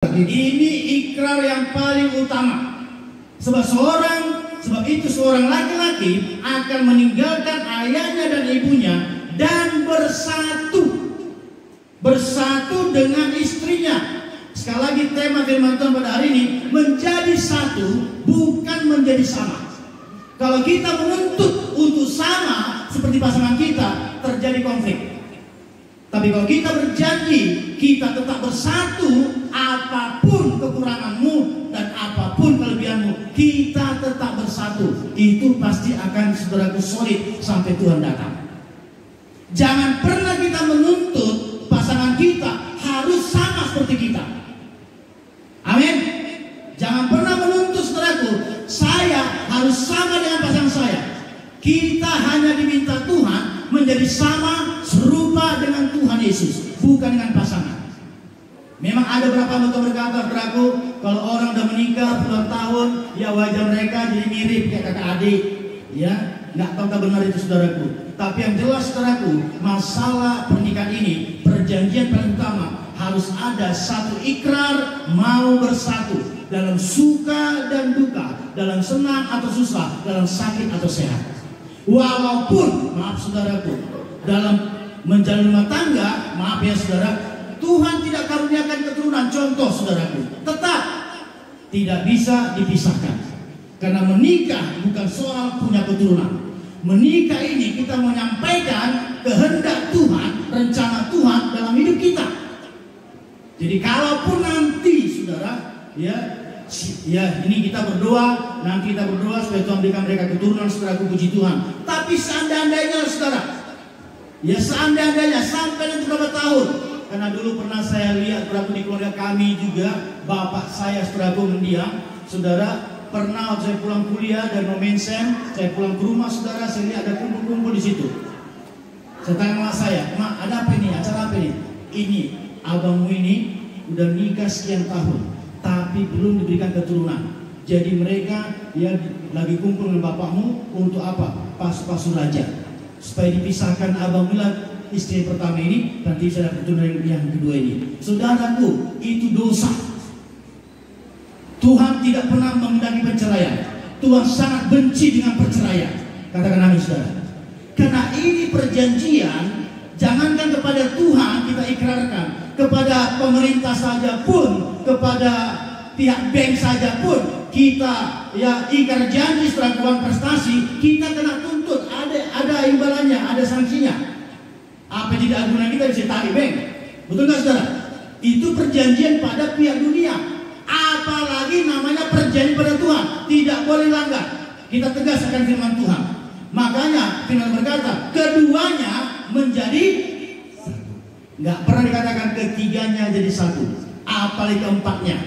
Ini ikrar yang paling utama. Sebab itu seorang laki-laki akan meninggalkan ayahnya dan ibunya dan bersatu dengan istrinya. Sekali lagi tema firman Tuhan pada hari ini, menjadi satu bukan menjadi sama. Kalau kita menuntut untuk sama seperti pasangan kita, terjadi konflik. Tapi kalau kita berjanji kita tetap bersatu, apapun kekuranganmu dan apapun kelebihanmu, kita tetap bersatu. Itu pasti akan saudaraku solid sampai Tuhan datang. Jangan pernah kita menuntut pasangan kita harus sama seperti kita. Amin. Jangan pernah menuntut saudaraku, saya harus sama dengan pasangan saya. Kita hanya diminta Tuhan menjadi sama serupa dengan Tuhan Yesus, bukan dengan pasangan. Memang ada beberapa mereka berkata, saudaraku, kalau orang udah menikah puluhan tahun, ya wajah mereka jadi mirip kayak kakak adik, ya nggak tahu benar itu saudaraku. Tapi yang jelas saudaraku, masalah pernikahan ini, perjanjian paling utama harus ada satu ikrar mau bersatu dalam suka dan duka, dalam senang atau susah, dalam sakit atau sehat. Walaupun, maaf saudaraku, dalam menjalin rumah tangga, maaf ya saudara, Tuhan tidak karuniakan keturunan. Contoh saudaraku, tetap tidak bisa dipisahkan. Karena menikah bukan soal punya keturunan. Menikah ini kita menyampaikan kehendak Tuhan, rencana Tuhan dalam hidup kita. Jadi kalaupun nanti saudara, ya ini kita berdoa, nanti kita berdoa supaya Tuhan berikan mereka keturunan, saudaraku, puji Tuhan. Tapi seandainya saudara, ya seandainya sampai nanti berapa tahun, karena dulu pernah saya lihat saudaraku di keluarga kami juga, bapak saya saudaraku mendiang, saudara, pernah waktu saya pulang kuliah dari Nomensen, saya pulang ke rumah saudara, saya lihat ada kumpul-kumpul di situ. Saya tanya sama saya, "Mak, ada apa ini? Acara apa ini?" "Ini, abangmu ini udah nikah sekian tahun, tapi belum diberikan keturunan. Jadi mereka ya lagi kumpul dengan bapakmu untuk apa? Pas-pasu raja. Supaya dipisahkan abang bilang istri yang pertama ini, nanti bisa dapat keturunan yang kedua ini." Saudaraku, itu dosa. Tuhan tidak pernah menghendaki perceraian. Tuhan sangat benci dengan perceraian. Katakan amin saudara. Karena ini perjanjian, jangankan kepada Tuhan kita ikrarkan, kepada pemerintah saja pun, kepada pihak bank saja pun, kita ya ikrar janji setelah uang prestasi, kita kena tuntut, ada imbalannya, ada sanksinya. Apa tidak argumen kita bisa tarik bank? Betul nggak saudara? Itu perjanjian pada pihak dunia. Apalagi namanya perjanjian pada Tuhan, tidak boleh langgar. Kita tegas akan firman Tuhan. Makanya firman berkata, keduanya menjadi satu. Nggak pernah dikatakan ketiganya jadi satu, apalagi keempatnya.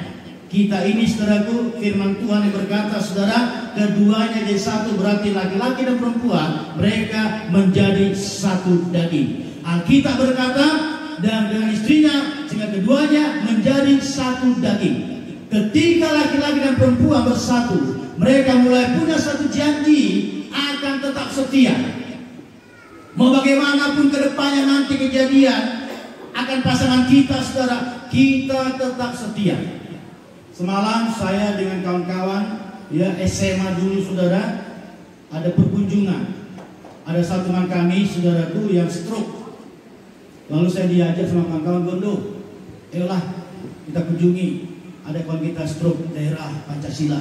Kita ini saudaraku, firman Tuhan yang berkata saudara, keduanya jadi satu, berarti laki-laki dan perempuan mereka menjadi satu daging. Alkitab berkata, dan dengan istrinya, sehingga keduanya menjadi satu daging. Ketika laki-laki dan perempuan bersatu, mereka mulai punya satu janji akan tetap setia. Mau bagaimanapun ke depannya nanti kejadian akan pasangan kita saudara, kita tetap setia. Semalam saya dengan kawan-kawan ya SMA dulu saudara, ada perkunjungan. Ada satu teman kami saudaraku yang stroke. Lalu saya diajak sama kawan-kawan, "Gondo, ayolah kita kunjungi. Ada kawan kita stroke daerah Pancasila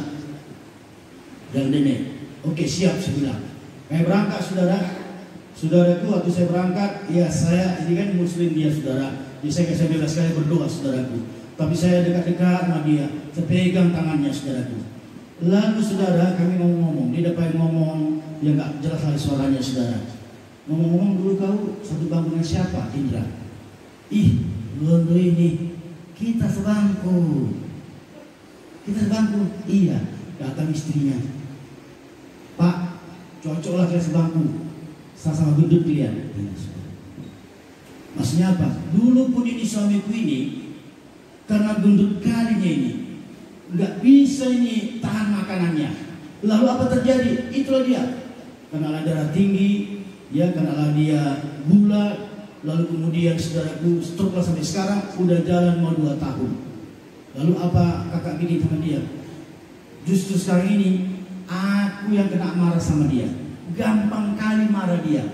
dan Dene." "Oke, siap," saya bilang. Kayak berangkat saudaraku, waktu saya berangkat, ya saya ini kan muslim dia saudara, jadi saya kasih bebas sekali berdoa saudaraku. Tapi saya dekat-dekat sama dia, saya pegang tangannya saudaraku. Lalu saudara kami ngomong, dia dapat ngomong, ya nggak jelas lagi suaranya saudara. Ngomong-ngomong, "Dulu kau satu bangku dengan siapa, Indra?" "Ih, Gondo ini kita sebangku." "Kita sebangku?" "Iya." Datang istrinya, "Pak, cocoklah kita sebangku, sama-sama gendut dia." Maksudnya apa? Dulu pun ini suamiku ini, karena gendut kalinya ini, nggak bisa ini tahan makanannya. Lalu apa terjadi? Itulah dia, karena darah tinggi, ya karena dia gula, lalu kemudian saudaraku stroke lah sampai sekarang udah jalan mau 2 tahun. Lalu apa kakak gini sama dia? Justru sekarang ini aku yang kena marah sama dia. Gampang kali marah dia.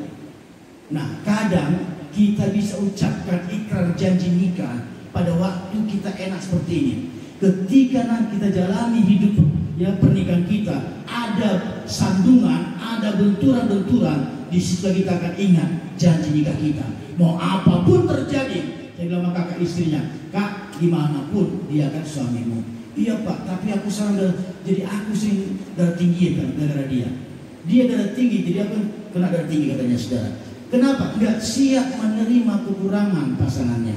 Nah, kadang kita bisa ucapkan ikrar janji nikah pada waktu kita enak seperti ini. Ketika nanti kita jalani hidup ya pernikahan kita, ada sandungan, ada benturan-benturan, di situ kita akan ingat janji nikah kita. Mau apapun terjadi, saya bilang sama kakak istrinya, Kak, dimanapun dia kan suamimu. Iya Pak, tapi aku sekarang jadi aku sih darah tinggi kan gara-gara dia. Dia darah tinggi, jadi aku kena darah tinggi katanya saudara. Kenapa? Enggak siap menerima kekurangan pasangannya.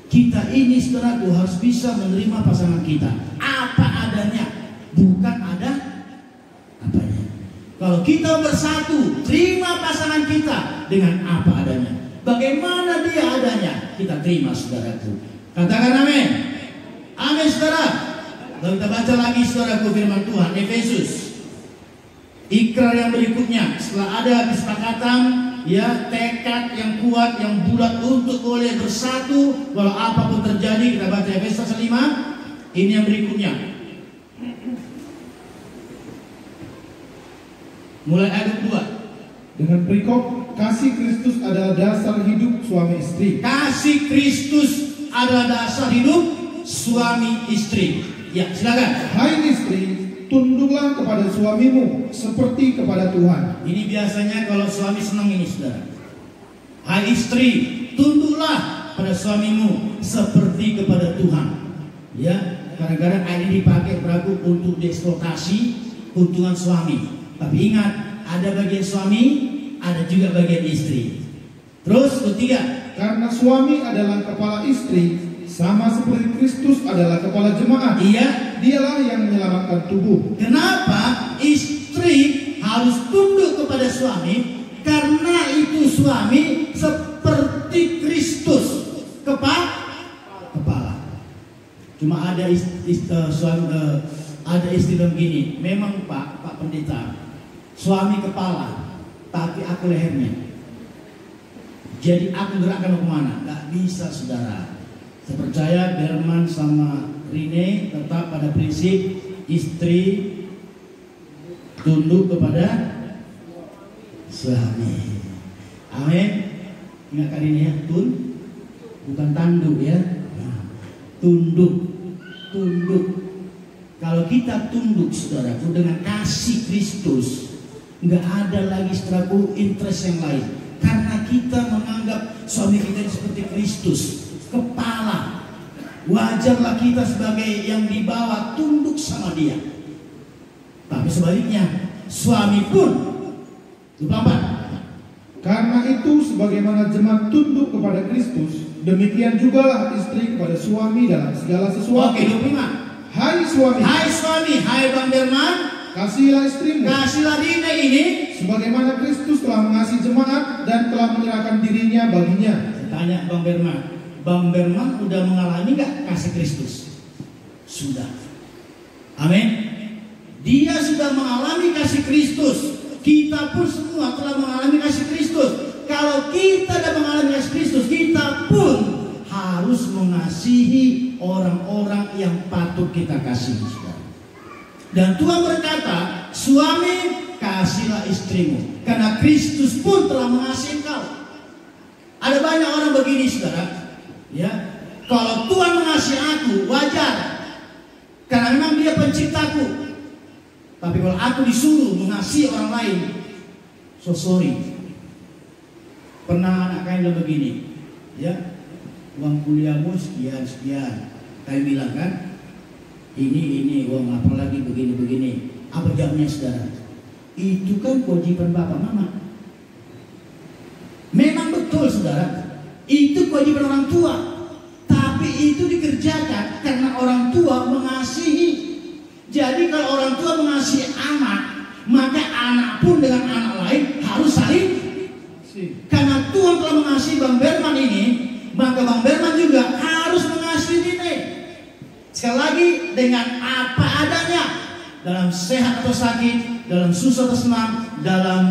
Kita ini saudaraku harus bisa menerima pasangan kita apa adanya, bukan ada apanya. Kalau kita bersatu, terima pasangan kita dengan apa adanya. Bagaimana dia adanya, kita terima saudaraku. Katakan amin. Amin saudara. Lalu kita baca lagi saudaraku firman Tuhan, Efesus. Ikrar yang berikutnya, setelah ada kesepakatan, ya tekad yang kuat, yang bulat untuk boleh bersatu, walau apapun terjadi, kita baca Efesus 5. Ini yang berikutnya. Mulai ayat 2. Dengan perikop, kasih Kristus adalah dasar hidup suami istri. Kasih Kristus adalah dasar hidup suami istri. Ya, silakan. Hai istri, tunduklah kepada suamimu seperti kepada Tuhan. Ini biasanya kalau suami senang ini saudara. Hai istri, tunduklah pada suamimu seperti kepada Tuhan. Ya, kadang-kadang ayat ini dipakai berlaku untuk dieksploitasi keuntungan suami. Tapi ingat, ada bagian suami, ada juga bagian istri. Terus ketiga, karena suami adalah kepala istri, sama seperti Kristus adalah kepala jemaat. Iya, dialah yang menyelamatkan tubuh. Kenapa istri harus tunduk kepada suami? Karena itu suami seperti Kristus, kepala. Cuma ada ada istilah begini, memang Pak Pendeta, suami kepala, tapi aku lehernya. Jadi aku gerakkan mau kemana? Gak bisa saudara. Saya percaya Berman sama Rine tetap pada prinsip istri tunduk kepada suami. Amin. Ingat kali ini ya, bukan tanduk ya. Nah, tunduk. Kalau kita tunduk saudaraku dengan kasih Kristus, nggak ada lagi saudaraku interest yang lain. Karena kita menganggap suami kita ini seperti Kristus, kepala. Wajarlah kita sebagai yang di bawah tunduk sama dia. Tapi sebaliknya, suami pun 24. Karena itu sebagaimana jemaat tunduk kepada Kristus, demikian jugalah istri kepada suami dalam segala sesuatu. Oke, 25. Hai suami, hai Bang Berman, kasihilah istrimu, kasihilah Rina ini sebagaimana Kristus telah mengasihi jemaat dan telah menyerahkan dirinya baginya. Tanya Bang Berman udah mengalami gak kasih Kristus? Sudah. Amin. Dia sudah mengalami kasih Kristus. Kita pun semua telah mengalami kasih Kristus. Kalau kita sudah mengalami kasih Kristus, kita pun harus mengasihi orang-orang yang patut kita kasihi. Dan Tuhan berkata, suami kasihlah istrimu, karena Kristus pun telah mengasihi engkau. Ada banyak orang begini saudara, ya, kalau Tuhan mengasihi aku wajar, karena memang Dia penciptaku. Tapi kalau aku disuruh mengasihi orang lain, so sorry. Pernah anak kalian bilang begini, ya, uang kuliahmu sekian. Kalian bilang kan, ini uang apa lagi begini. Apa jawabnya saudara? Itu kan kewajiban bapak mama. Memang betul saudara, itu kewajiban orang tua. Tapi itu dikerjakan karena orang tua mengasihi. Jadi kalau orang tua mengasihi anak, maka anak pun dengan anak lain harus saling. Karena Tuhan telah mengasihi Bang Berman ini, maka Bang Berman juga harus mengasihi Dine. Sekali lagi, dengan apa adanya, dalam sehat atau sakit, dalam susah atau senang, dalam